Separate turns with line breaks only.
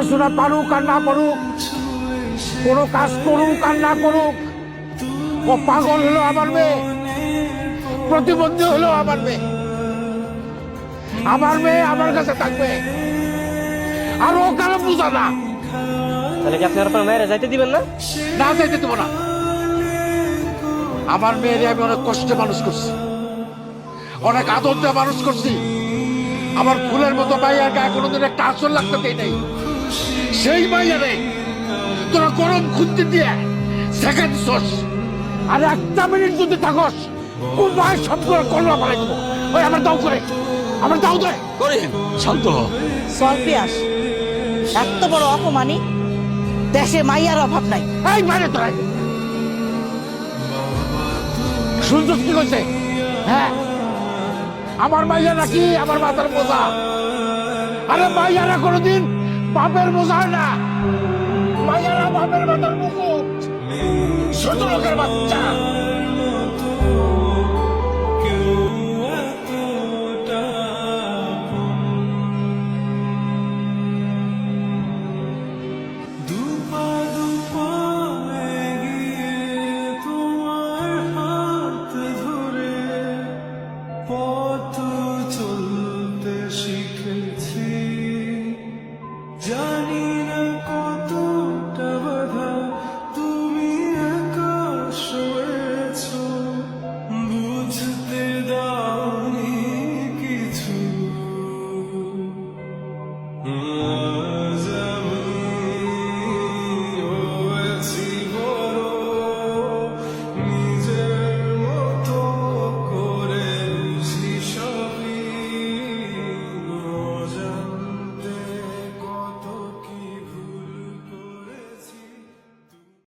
পড়াশোনা পারুক আর না পারুক, কোনো কাজ করুক আর না করুক, ও পাগল হলো আমার মেয়ে, প্রতিবন্ধী হলো আমার মেয়ে। আমার মেয়ে আমার কাছে থাকবে, আর ও কারো বুঝা না।
তাহলে কি আপনি আপনার মায়েরা যাইতে দিবেন না?
না যাইতে দেবো না। আমার মেয়েরে আমি অনেক কষ্টে মানুষ করছি, অনেক আদর দিয়ে মানুষ করছি। আমার ফুলের মতো মাইয়ার গায়ে কোনোদিন একটা আসর লাগতে দেয় নাই। সেই মাইয়ারে তোরা গরম খুঁজতে দিয়ে শেখা দিছস। আর একটা মিনিট যদি থাকস, ও মায়ের সবগুলো করলা পালাই দেবো। ওই আমার দাও করে, আমার দাও দে
করিম শান্ত হ।
সলপিয়াস, এত বড় অপমানি, দেশে মাইয়ার অভাব নাই।
এই বাইরে তোরাই শুনছস কি কইছে? হ্যাঁ, আমার মাইয়া নাকি আমার মাথার বোঝা। আরে মাইয়ারা কোনোদিন বাপের বোঝা হয় না, মাইয়ারা বাপের মাথার মুকুট। ছোট লোকের বাচ্চা।
পথ চলতে শিখেছি, জানি না